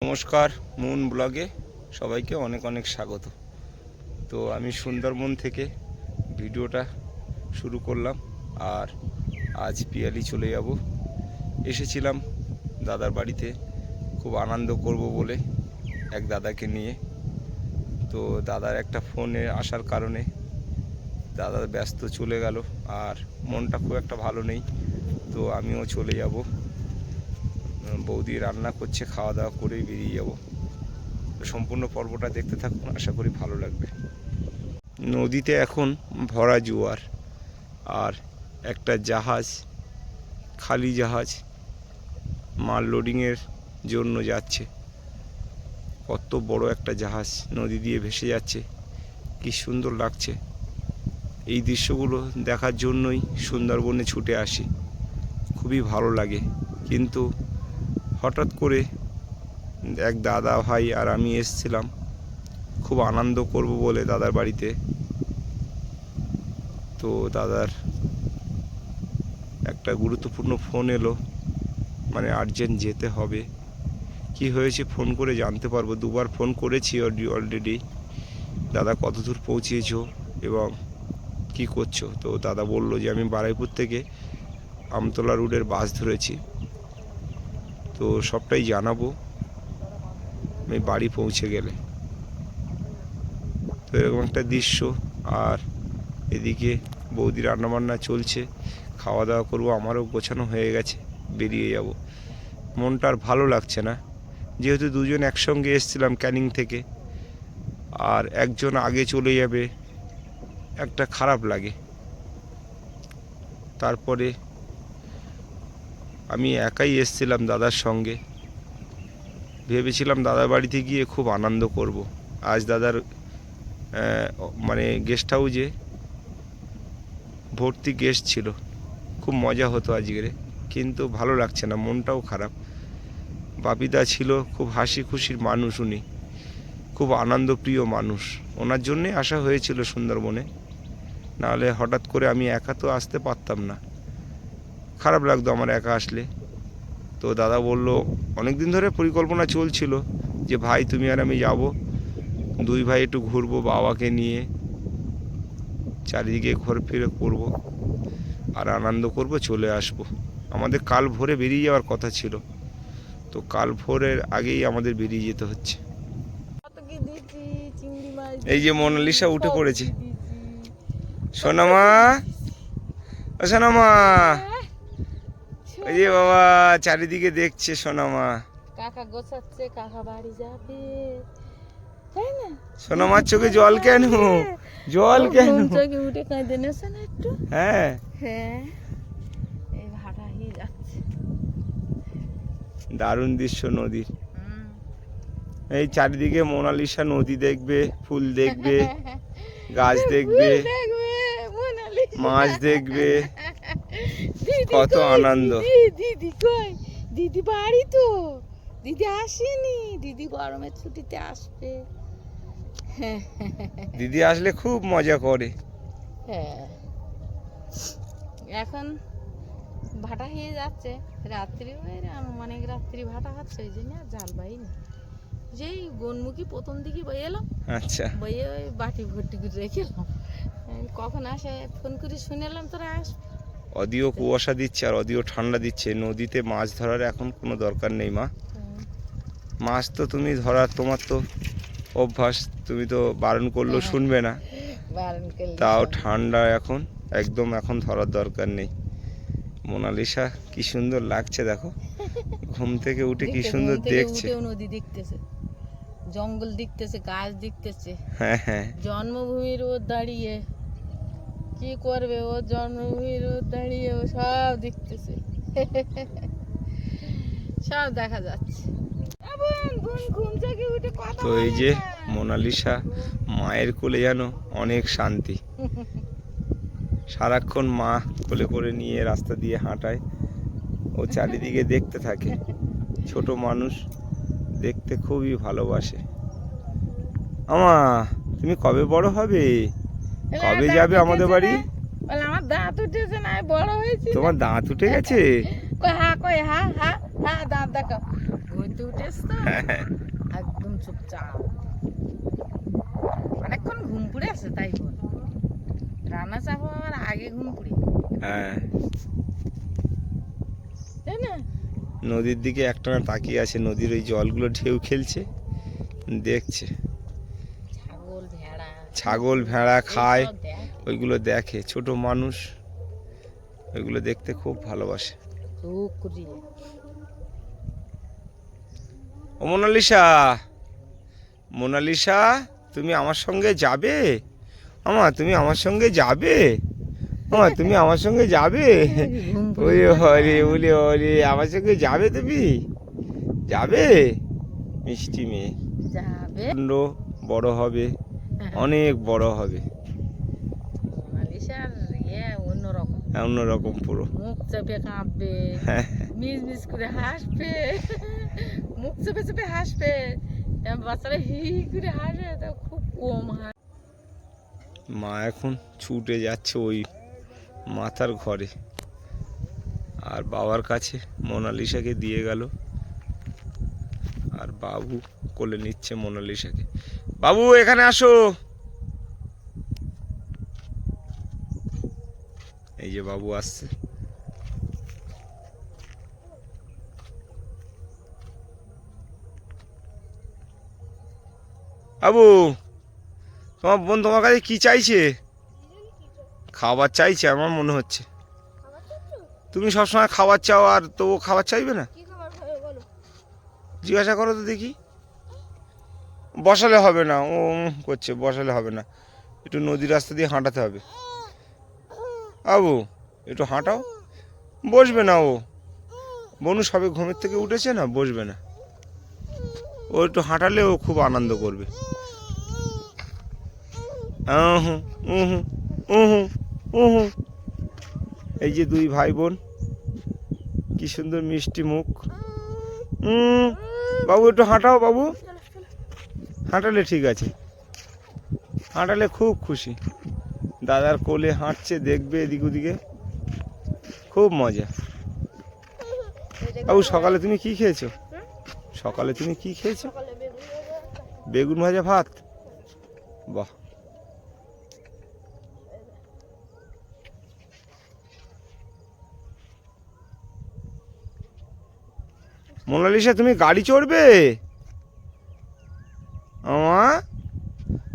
নমস্কার, মুন ব্লগে সবাইকে অনেক অনেক স্বাগত। তো আমি সুন্দরবন থেকে ভিডিওটা শুরু করলাম। আর আজ পিয়ালি চলে যাব। এসেছিলাম দাদার বাড়িতে খুব আনন্দ করব বলে এক দাদাকে নিয়ে। তো দাদার একটা ফোনে আসার কারণে দাদা ব্যস্ত চলে গেল, আর মনটা খুব একটা ভালো নেই। তো আমিও চলে যাব। বৌদি রান্না করছে, খাওয়া দাওয়া করেই বেরিয়ে যাব। সম্পূর্ণ পর্বটা দেখতে থাকুন, আশা করি ভালো লাগবে। নদীতে এখন ভরা জোয়ার, আর একটা জাহাজ, খালি জাহাজ মাল লোডিংয়ের জন্য যাচ্ছে। কত বড় একটা জাহাজ নদী দিয়ে ভেসে যাচ্ছে, কি সুন্দর লাগছে। এই দৃশ্যগুলো দেখার জন্যই সুন্দরবনে ছুটে আসি, খুবই ভালো লাগে। কিন্তু হঠাৎ করে এক দাদা ভাই আর আমি এসেছিলাম খুব আনন্দ করব বলে দাদার বাড়িতে। তো দাদার একটা গুরুত্বপূর্ণ ফোন এলো, মানে আর্জেন্ট যেতে হবে। কি হয়েছে ফোন করে জানতে পারবো। দুবার ফোন করেছি অলরেডি। দাদা কত দূর পৌঁছিয়েছো এবং কি করছো? তো দাদা বললো যে আমি বারুইপুর থেকে আমতলা রোডের বাস ধরেছি, তো সবটাই জানাবো আমি বাড়ি পৌঁছে গেলে। তো এরকম একটা দৃশ্য। আর এদিকে বৌদি রান্নাবান্না চলছে, খাওয়া দাওয়া করবো। আমারও গোছানো হয়ে গেছে, বেরিয়ে যাব। মনটা আর ভালো লাগছে না, যেহেতু দুজন একসঙ্গে এসেছিলাম ক্যানিং থেকে, আর একজন আগে চলে যাবে, একটা খারাপ লাগে। তারপরে আমি একাই এসেছিলাম দাদার সঙ্গে। ভেবেছিলাম দাদার বাড়িতে গিয়ে খুব আনন্দ করব। আজ দাদার মানে গেস্ট হাউসে ভর্তি গেস্ট ছিল, খুব মজা হতো আজকের। কিন্তু ভালো লাগছে না, মনটাও খারাপ। বাপিদা ছিল, খুব হাসি খুশির মানুষ উনি, খুব আনন্দপ্রিয় মানুষ। ওনার জন্যে আসা হয়েছিল সুন্দরবনে, নাহলে হঠাৎ করে আমি একা তো আসতে পারতাম না, খারাপ লাগতো আমার একা আসলে। তো দাদা বলল, অনেক দিন ধরে পরিকল্পনা চলছিল যে ভাই তুমি আর আমি যাব, দুই ভাই একটু ঘুরবো বাবাকে নিয়ে, চারিদিকে ঘোরফেরা করব আর আনন্দ করব, চলে আসব। আমাদের কাল ভোরে বেরিয়ে যাওয়ার কথা ছিল, তো কাল ভোরের আগেই আমাদের বেরিয়ে যেতে হচ্ছে। এই যে মোনালিসা উঠে পড়েছে। সোনামা, সোনামা, ওই যে বাবা চারিদিকে দেখছে সোনামা। কাকা গোছাচ্ছে, কাকা বাড়ি যাবে, তাই না? সোনামার চোখে জল কেন? জল কেন? চোখে উঠে কাঁদে নেছে না একটু? হ্যাঁ হ্যাঁ, এই ভাটা হয়ে যাচ্ছে। দারুণ দৃশ্য নদীর। এই চারিদিকে মোনালিসা, নদী দেখবে, ফুল দেখবে, গাছ দেখবে, মাছ দেখবে, কত আনন্দ। দিদি কই? দিদি বাড়ি তো, দিদি আসেনি। দিদি গরমের ছুটিতে আসবে। দিদি আসলে খুব মজা করে। হ্যাঁ, এখন ভাটা হয়ে যাচ্ছে, রাত্রি অনেক রাত্রি ভাটা হচ্ছে, ওই জন্য আর জাল বাইনি। যেই গনমুখী প্রথম দিকে বয়ে এলাম, আচ্ছা, বইয়ে ওই বাটি ভর্তি করে রেখেলাম। কখন আসে ফোন করে শুনেলাম তোরা আসবে। অদিও কুয়াশা দিচ্ছে আর অদিও ঠান্ডা দিচ্ছে। নদীতে মাছ ধরার এখন কোনো দরকার নেই মা। মাছ তো তুমি ধরার, তোমার তো অভ্যাস, তুমি তো বারণ করলেও শুনবে না। তাও ঠান্ডা এখন, একদম এখন ধরার দরকার নেই। মোনালিসা কি সুন্দর লাগছে দেখো, ঘুম থেকে উঠে কি সুন্দর দেখছে। নদী দেখতেছে, জঙ্গল দেখতেছে, গাছ দেখতেছে। হ্যাঁ হ্যাঁ, জন্মভূমির ও দাঁড়িয়ে কি করবে, ও জন্মভূমির ও দাঁড়িয়ে ও সব দেখতেছে, সব দেখা যাচ্ছে। তো এই যে মোনালিসা মায়ের কোলে যেন অনেক শান্তি। সারাক্ষণ মা কোলে করে নিয়ে রাস্তা দিয়ে হাঁটায়, ও চারিদিকে দেখতে থাকে। ছোট মানুষ, দেখতে খুবই ভালোবাসে। আমা, তুমি কবে বড় হবে? কবে যাবে আমাদের বাড়ি? আমার দাঁত উঠেছে না, বড় হয়েছে। তোমার দাঁত উঠে গেছে? কই হা, কই হা, হা হা, দাঁত দেখো। ঘুরতে উঠে টেস্ট তো একদম চুপচাপ অনেকক্ষণ ঘুম পড়ে আছে তাই বল রান্না চাপা আমার আগে ঘুম পড়ে হ্যাঁ তাই না নদীর দিকে একটানা তাকিয়ে আছে, নদীর ওই জলগুলো ঢেউ খেলছে, দেখছে। ছাগল ভেড়া খায়, সব দেখ, ওইগুলো দেখে। ছোট মানুষ ওইগুলো দেখতে খুব ভালোবাসে। চোখ করিয়ে। ও মোনালিসা, মোনালিসা তুমি আমার সঙ্গে যাবে? আমা তুমি আমার সঙ্গে যাবে? আমা তুমি আমার সঙ্গে যাবে? ঘুম পড়ে ওরে হরে ওরে হরে, আমার সঙ্গে যাবে তুমি? যাবে? মিষ্টি মেয়ে, যাবে বড় হবে, অনেক বড় হবে, মোনালিসার অন্যরকম অন্যরকম পুরো। মুখ চেপে কাঁপবে, মিস মিস করে হাসবে, মুখ চেপে চেপে হাসবে, বাচ্চারা হি হি করে হাসে, তা খুব কম হাসে। মা এখন ছুটে যাচ্ছে ওই মাথার ঘরে, আর বাবার কাছে মোনালিসাকে দিয়ে গেল, আর বাবু কোলে নিচ্ছে মোনালিসাকে। বাবু এখানে আসো। এই যে বাবু আসছে। বাবু, তোমার বোন তোমার কাছে কি চাইছে? খাবার চাইছে আমার মনে হচ্ছে। তুমি সবসময় খাবার চাও, আর তো ও খাবার চাইবে না? জিজ্ঞাসা করো তো দেখি। বসালে হবে না, ও করছে, বসালে হবে না, একটু নদীর রাস্তা দিয়ে হাঁটাতে হবে। বাবু একটু হাঁটাও। বসবে না ও, বনু সবে ঘুমের থেকে উঠেছে না, বসবে না। ও একটু হাঁটালে ও খুব আনন্দ করবে। এই যে দুই ভাই বোন, কি সুন্দর মিষ্টি মুখ। বাবু একটু হাঁটাও, বাবু হাঁটালে ঠিক আছে, হাঁটালে খুব খুশি। দাদার কোলে হাঁটছে, দেখবে এদিক ওদিকে, খুব মজা। বাবু সকালে তুমি কি খেয়েছো? সকালে তুমি কি খেয়েছো? বেগুন ভাজা ভাত, বাহ। মোনালিসা তুমি গাড়ি চড়বে? আমা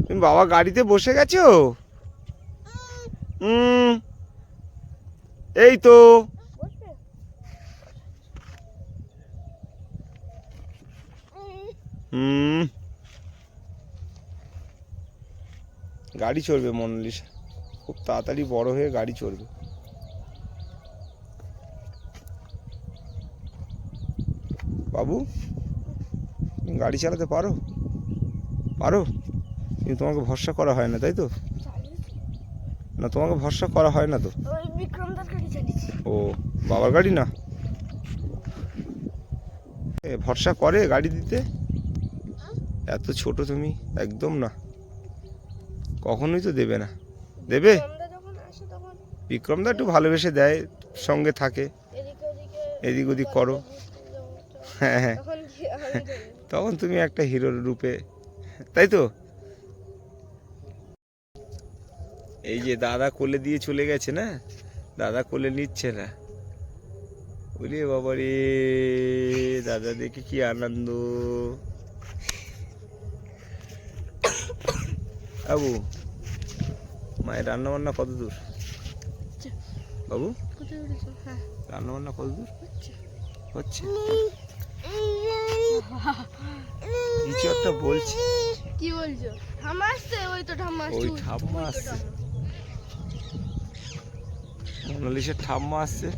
তুমি বাবা গাড়িতে বসে গেছো? এই তো। গাড়ি চড়বে মোনালিসা, খুব তাড়াতাড়ি বড় হয়ে গাড়ি চড়বে। বাবু তুমি গাড়ি চালাতে পারো? পারো? কিন্তু তোমাকে ভরসা করা হয় না, তাই তো? না, তোমাকে ভরসা করা হয় না তো। ও বাবার গাড়ি না, ভরসা করে গাড়ি দিতে? এত ছোট তুমি, একদম না, কখনোই তো দেবে না। দেবে? বিক্রমদা একটু ভালোবেসে দেয়, সঙ্গে থাকে, এদিক ওদিক করো। হ্যাঁ হ্যাঁ, তখন তুমি একটা হিরোর রূপে, তাই তো? এই যে দাদা কোলে দিয়ে চলে গেছে না, দাদা কোলে নিচ্ছে না। ওরে বাবা রে, দাদা দেখে কি আনন্দ। বাবু মায়ের রান্না বান্না কত দূর? বাবু রান্না বান্না কত দূর হচ্ছে? কিছু একটা বলছি। কি বলছো? ঠাম্মা আসছে, ওই তো ঠাম্মা আসছে, ওই ঠাম্মা আসছে, মোনালিসার ঠাম্মা আসছে,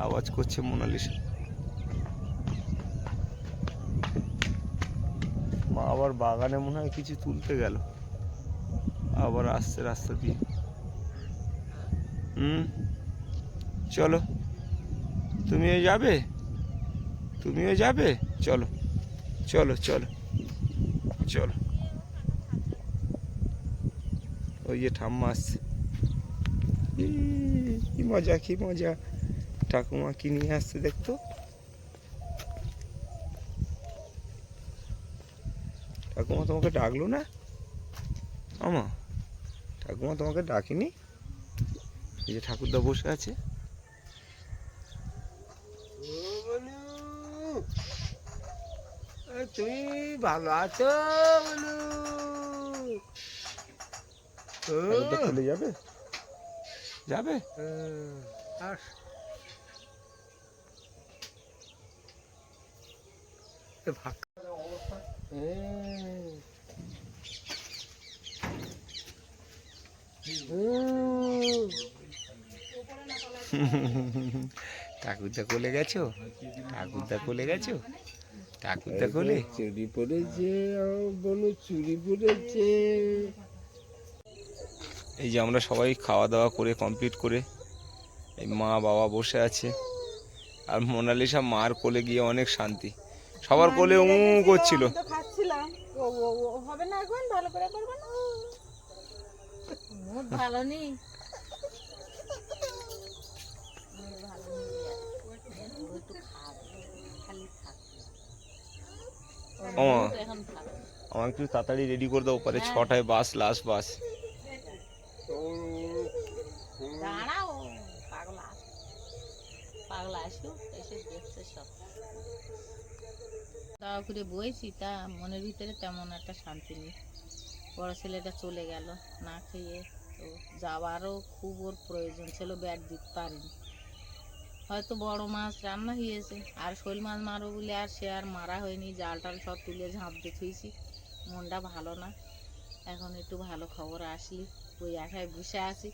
আওয়াজ করছে মোনালিসা। মা আবার বাগানে মনে হয় কিছু তুলতে গেল, আবার আসছে রাস্তা দিয়ে। চলো, তুমিও যাবে? তুমিও যাবে? চলো চলো চলো চলো। ওই যে ঠাম্মা আসছে, কি মজা, কি মজা। ঠাকুমা কি নিয়ে আসছে দেখতো। ঠাকুমা তোমাকে ডাকলো না? আমা, ঠাকুমা তোমাকে ডাকেনি? এই যে ঠাকুরদা বসে আছে। তুমি ভালো আছো? ঠাকুরদা চলে যাবে? যাবে? আস ঠাকুরদা কোলে গেছো? ঠাকুরদা কোলে গেছো? ঠাকুরদা কোলে? চুরি পড়েছে, বলো চুরি পড়েছে। এই যে আমরা সবাই খাওয়া দাওয়া করে কমপ্লিট করে এই মা বাবা বসে আছে, আর মোনালিসা মার কোলে গিয়ে অনেক শান্তি। সবার কোলে করছিল। খাচ্ছিলাম হবে না, এখন ভালো করে করবে না, মুড ভালো নেই। আমার একটু তাড়াতাড়ি রেডি করে দাও, পরে 6টায় বাস, লাস্ট বাস। দাঁড়াও, পাগলা আসুক, এসে দেখছে সব। দাওয়া করে বইছি, তা মনের ভিতরে তেমন একটা শান্তি নেই। বড় ছেলেটা চলে গেল না খেয়ে, তো যাওয়ারও খুব ওর প্রয়োজন ছিল, ব্যাট দিতে পারিনি। হয়তো বড় মাছ রান্না হয়েছে, আর শোল মাছ মারো বলে আর সে আর মারা হয়নি। জাল টাল সব তুলে ঝাঁপ দিয়ে থুইছি, মনটা ভালো না। এখন একটু ভালো খবর আসলি ওই আশায় বসে আছি।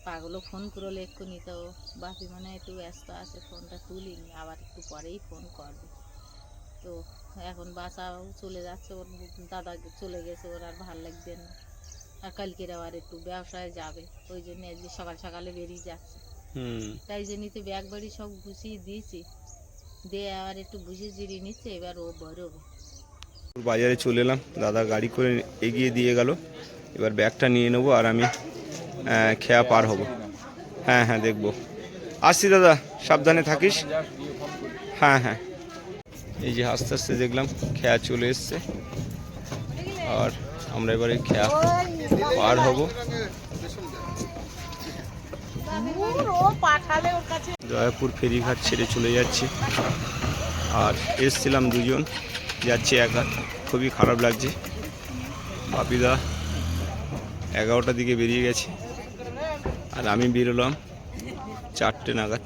পাগলও ফোন করলো এক্ষুনি, তো বাপি মানে একটু ব্যস্ত আছে, ফোনটা তুলিনি, আবার একটু পরেই ফোন করবে। তো এখন বাসাও চলে যাচ্ছে, ওর দাদা চলে গেছে, ওর আর ভাল লাগবে না। আর কালকের আবার একটু ব্যবসায় যাবে, ওই জন্য আজকে সকাল সকালে বেরিয়ে যাচ্ছে। তাই জন্যই তো ব্যাগ বাড়ি সব গুছিয়ে দিয়েছি, দিয়ে আবার একটু গুছিয়ে জিরিয়ে নিচ্ছে, এবার ও বেরোবে। বাজারে চলে এলাম, দাদা গাড়ি করে এগিয়ে দিয়ে গেল। এবার ব্যাগটা নিয়ে নেবো আর আমি খেয়া পার হব। হ্যাঁ হ্যাঁ, দেখবো। আসছি দাদা, সাবধানে থাকিস। হ্যাঁ হ্যাঁ। এই যে আস্তে আস্তে দেখলাম খেয়া চলে এসছে, আর আমরা এবারে খেয়া পার হব। জয়পুর ফেরিঘাট ছেড়ে চলে যাচ্ছি, আর এসছিলাম দুজন, যাচ্ছি একা, খুবই খারাপ লাগছে। বাপিদা 11টার দিকে বেরিয়ে গেছে, আর আমি বেরোলাম 4টে নাগাদ।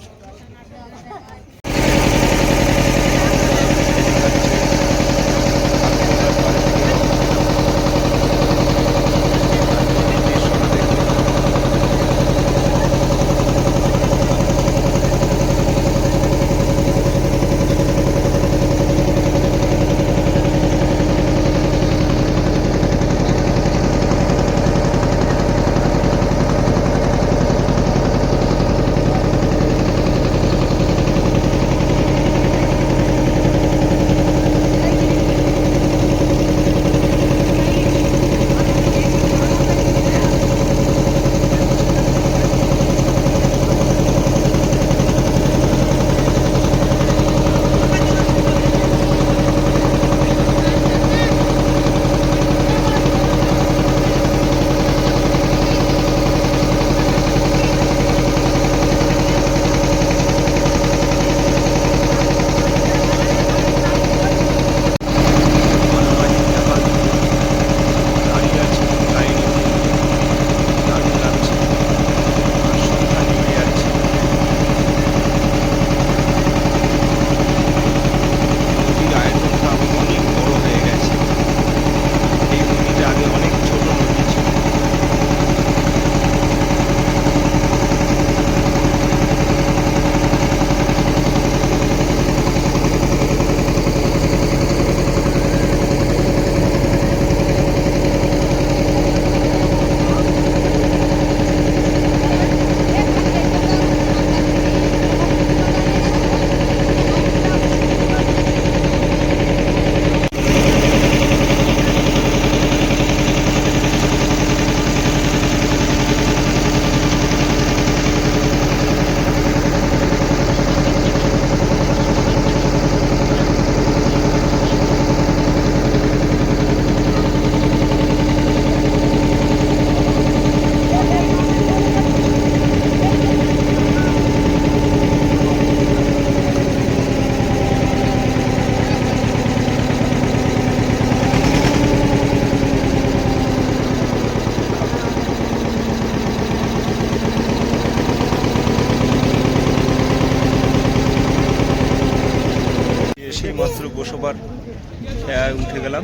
খেয়ে উঠে গেলাম,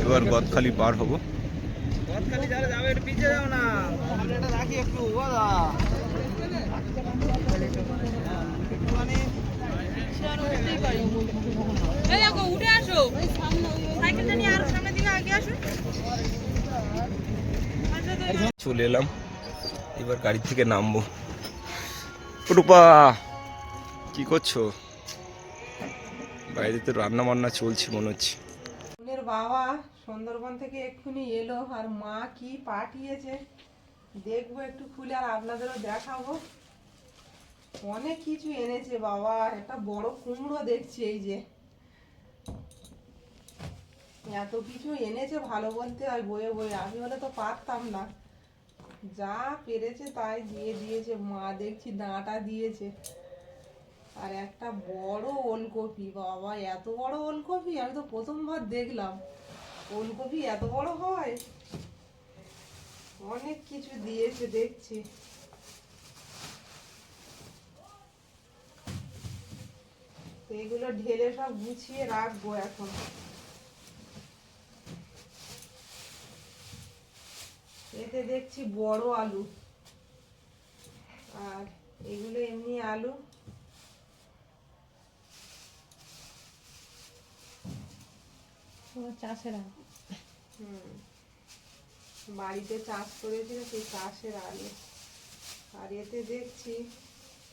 এবার গদখালি পার হব। চলে এলাম, এবার গাড়ি থেকে নামবো। রূপা কি করছো? বাইরে তো রান্না বান্না চলছে মনে হচ্ছে। বোনের বাবা সুন্দরবন থেকে এক্ষুনি এলো, আর মা কি পাঠিয়েছে দেখবো একটু খুলে, আর আপনাদেরও দেখাবো। অনেক কিছু এনেছে বাবা, একটা বড় কুমড়ো দেখছি, এই যে এত কিছু এনেছে ভালো বলতে আর বয়ে বয়ে, আমি হলে তো পারতাম না, যা পেরেছে তাই দিয়ে দিয়েছে। মা দেখছি ডাঁটা দিয়েছে, আর একটা বড় ওলকপি। বাবা এত বড় ওলকপি আমি তো প্রথমবার দেখলাম, ওলকপি এত বড় হয়। অনেক কিছু দিয়েছে দেখছি। তো এগুলো ঢেলে সব গুছিয়ে রাখবো এখন। এতে দেখছি বড় আলু, আর এগুলো এমনি আলু। চাষের আলু। বাড়িতে চাষ করেছিল সেই চাষের আলু। আর এতে দেখছি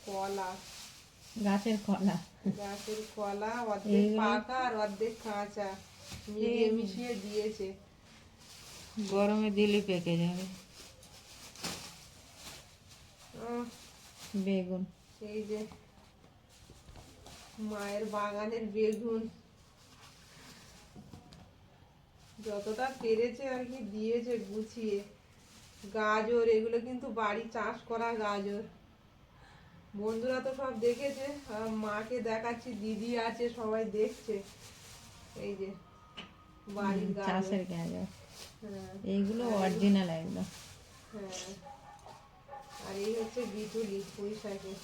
কলা, গাছের কলা। গাছের কলা অর্ধেক পাকা আর অর্ধেক কাঁচা মিলিয়ে মিশিয়ে দিয়েছে। গরমে দিলে পেকে যাবে। বেগুন, এই যে মায়ের বাগানের বেগুন, যতটা পেরেছে আর কি দিয়েছে গুছিয়ে। গাজর, এগুলো কিন্তু বাড়ি চাষ করা গাজর। বন্ধুরা তো সব দেখেছে, আর মাকে দেখাচ্ছি, দিদি আছে, সবাই দেখছে। এই যে বাড়ির চাষের গাজর, হ্যাঁ এইগুলো অরিজিনাল একদম। হ্যাঁ, আর এই হচ্ছে বিটুলি, পুঁই শাকের।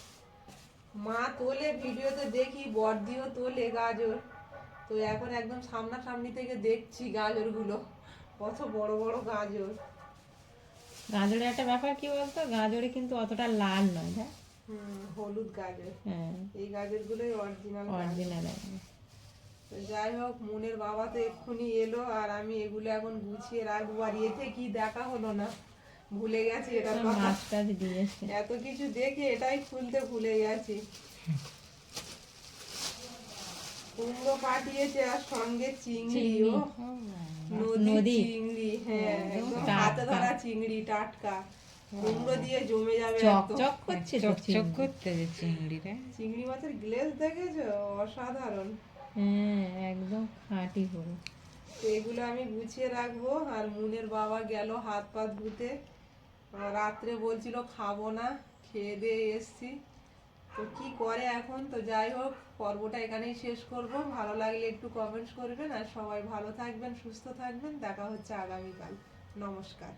মা তোলে, ভিডিওতে দেখি বড়দিও তোলে গাজর। তো এখন একদম সামনাসামনি থেকে দেখছি গাজরগুলো, কত বড় বড় গাজর। গাজরের একটা ব্যাপার কি বলতো, গাজরে কিন্তু অতটা লাল নয়, হ্যাঁ হলুদ গাজর। হ্যাঁ, এই গাজরগুলোই অরিজিনাল। অরিজিনাল একদম। তো যাই হোক, মনের বাবা তো এক্ষুনি এলো, আর আমি এগুলো এখন গুছিয়ে রাখবো। আর এতে কি দেখা হলো না, ভুলে গেছি এটা কথা। মাছ টাছ দিয়েছে। এত কিছু দেখে এটাই খুলতে ভুলে গেছি। কুমড়ো পাঠিয়েছে, আর সঙ্গে চিংড়িও, নদী চিংড়ি। হ্যাঁ, একদম হাতে ধরা চিংড়ি, টাটকা। কুমড়ো দিয়ে জমে যাবে একদম। চকচক করছে, চকচক করতে চিংড়িটা। চিংড়ি মাছের গ্লেজ দেখেছো? অসাধারণ। হ্যাঁ, একদম খাঁটি পুরো। তো এগুলো আমি গুছিয়ে রাখবো। আর মুনের বাবা গেল হাত পা ধুতে, রাত্রে বলছিল খাবো না, খেয়ে দিয়ে এসছি। তো কি করে এখন। তো যাই হোক, পর্বটা এখানেই শেষ করব। ভালো লাগলে একটু কমেন্টস করবেন, আর সবাই ভালো থাকবেন, সুস্থ থাকবেন। দেখা হচ্ছে আগামীকাল। নমস্কার।